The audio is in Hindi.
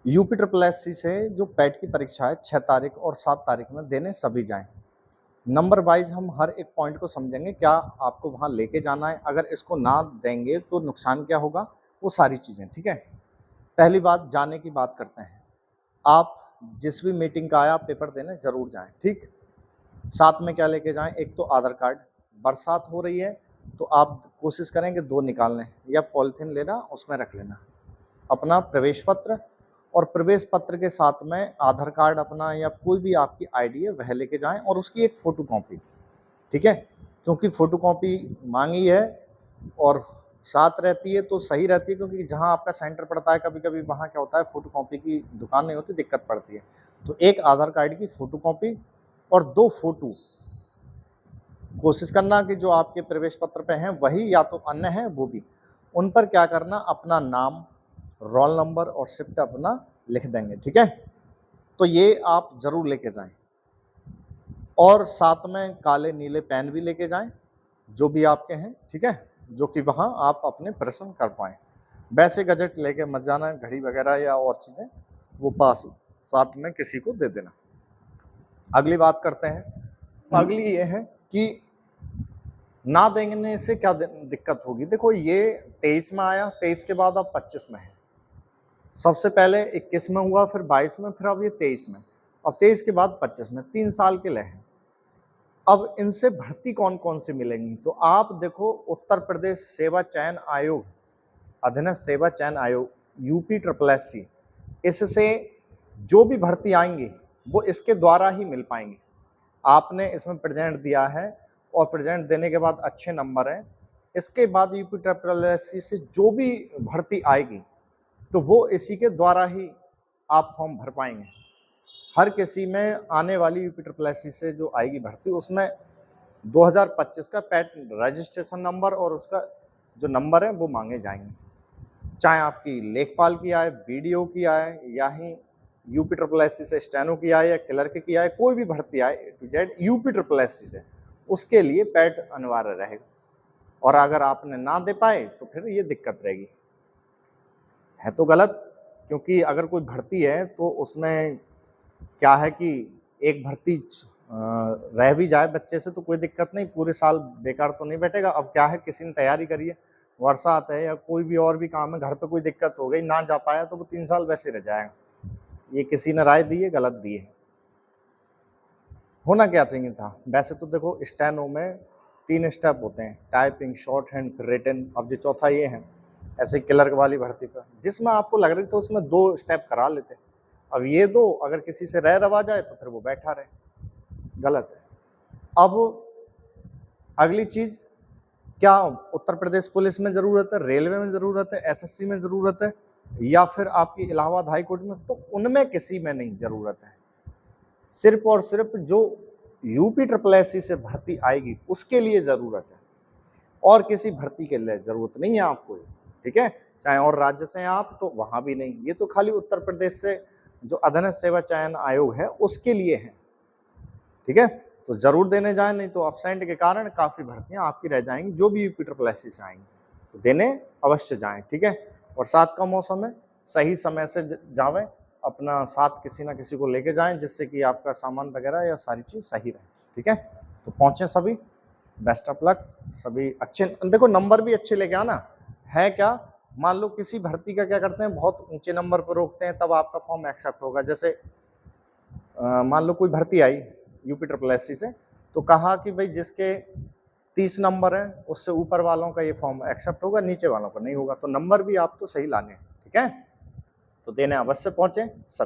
यूपी ट्रिपल एससी से जो पैट की परीक्षा है 6 तारीख और 7 तारीख में देने सभी जाएं। नंबर वाइज हम हर एक पॉइंट को समझेंगे, क्या आपको वहां लेके जाना है, अगर इसको ना देंगे तो नुकसान क्या होगा, वो सारी चीज़ें। ठीक है, पहली बात जाने की बात करते हैं। आप जिस भी मीटिंग का आया पेपर देने ज़रूर जाएं। ठीक, साथ में क्या लेके जाएं, एक तो आधार कार्ड। बरसात हो रही है तो आप कोशिश करेंगे 2 निकालने, या पॉलिथीन लेना उसमें रख लेना, अपना प्रवेश पत्र और प्रवेश पत्र के साथ में आधार कार्ड अपना या कोई भी आपकी आईडी है वह लेके जाएं और उसकी एक फ़ोटोकॉपी। ठीक है, क्योंकि फ़ोटोकॉपी मांगी है और साथ रहती है तो सही रहती है, क्योंकि जहां आपका सेंटर पड़ता है कभी कभी वहां क्या होता है फ़ोटोकॉपी की दुकान नहीं होती, दिक्कत पड़ती है। तो एक आधार कार्ड की फ़ोटोकॉपी और 2 फोटो, कोशिश करना कि जो आपके प्रवेश पत्र पे हैं वही या तो अन्य हैं वो भी, उन पर क्या करना, अपना नाम, रोल नंबर और शिफ्ट अपना लिख देंगे। ठीक है, तो ये आप ज़रूर लेके जाएं और साथ में काले नीले पेन भी लेके जाएं जो भी आपके हैं। ठीक है, जो कि वहाँ आप अपने प्रश्न कर पाएँ। वैसे गजट लेके मत जाना, घड़ी वगैरह या और चीज़ें, वो पास साथ में किसी को दे देना। अगली बात करते हैं। अगली ये है कि ना देने से क्या दिक्कत होगी। देखो, ये 23 में आया, 23 के बाद अब 25 में है। सबसे पहले 21 में हुआ, फिर 22 में, फिर अब ये 23 में, और 23 के बाद 25 में, 3 साल के लिए हैं। अब इनसे भर्ती कौन कौन सी मिलेंगी, तो आप देखो, उत्तर प्रदेश सेवा चयन आयोग, अधीनस्थ सेवा चयन आयोग यूपी ट्रिपल एससी, इससे जो भी भर्ती आएंगी वो इसके द्वारा ही मिल पाएंगी। आपने इसमें प्रेजेंट दिया है और प्रेजेंट देने के बाद अच्छे नंबर हैं, इसके बाद यूपी ट्रिपल एससी से जो भी भर्ती आएगी तो वो इसी के द्वारा ही आप फॉर्म भर पाएंगे। हर किसी में आने वाली यूपी ट्रिपल एससी से जो आएगी भर्ती, उसमें 2025 का पैट रजिस्ट्रेशन नंबर और उसका जो नंबर है वो मांगे जाएंगे। चाहे आपकी लेखपाल की आए, बीडीओ की आए, या ही यूपी ट्रिपल एससी से स्टेनो की आए या क्लर्क की आए, कोई भी भर्ती आए A to Z UP triple SC से, उसके लिए पैट अनिवार्य रहेगा। और अगर आपने ना दे पाए तो फिर ये दिक्कत रहेगी। है तो गलत, क्योंकि अगर कोई भर्ती है तो उसमें क्या है कि एक भर्ती रह भी जाए बच्चे से तो कोई दिक्कत नहीं, पूरे साल बेकार तो नहीं बैठेगा। अब क्या है, किसी ने तैयारी करी है, वर्षा आता है या कोई भी और भी काम है, घर पे कोई दिक्कत हो गई, ना जा पाया, तो वो 3 साल वैसे रह जाएगा। ये किसी ने राय दी है, गलत दी है। होना क्या चाहिए था, वैसे तो देखो स्टेनो में 3 स्टेप होते हैं, टाइपिंग, शॉर्ट हैंड, रिटन। अब जो चौथा ये है, ऐसे क्लर्क वाली भर्ती पर जिसमें आपको लग रही थी उसमें 2 स्टेप करा लेते। अब ये 2 अगर किसी से रह रवा जाए तो फिर वो बैठा रहे, गलत है। अब अगली चीज, क्या उत्तर प्रदेश पुलिस में जरूरत है, रेलवे में जरूरत है, एसएससी में जरूरत है, या फिर आपकी इलाहाबाद हाई कोर्ट में, तो उनमें किसी में नहीं जरूरत है। सिर्फ और सिर्फ जो यूपी ट्रिपल एससी से भर्ती आएगी उसके लिए जरूरत है, और किसी भर्ती के लिए जरूरत नहीं है आपको। ठीक है, चाहे और राज्य से हैं आप तो वहां भी नहीं, ये तो खाली उत्तर प्रदेश से जो अधीनस्थ सेवा चयन आयोग है उसके लिए है। ठीक है, तो जरूर देने जाएं, नहीं तो अब्सेंट के कारण काफी भर्तियां आपकी रह जाएंगी जो भी यूपी ट्रिपल एससी से आएंगी, तो देने अवश्य जाएं। ठीक है, और साथ का मौसम है, सही समय से जावें, अपना साथ किसी ना किसी को लेके जाएं जिससे कि आपका सामान वगैरह या सारी चीज सही रहे। ठीक है, तो पहुंचे सभी, बेस्ट ऑफ लक सभी। अच्छे देखो, नंबर भी अच्छे लेके आना है। क्या मान लो किसी भर्ती का क्या करते हैं, बहुत ऊंचे नंबर पर रोकते हैं, तब आपका फॉर्म एक्सेप्ट होगा। जैसे मान लो कोई भर्ती आई यूपी ट्रिपल एससी से, तो कहा कि भाई जिसके 30 नंबर हैं उससे ऊपर वालों का ये फॉर्म एक्सेप्ट होगा, नीचे वालों का नहीं होगा। तो नंबर भी आपको सही लाने हैं। ठीक है, तो देने अवश्य पहुंचे सब।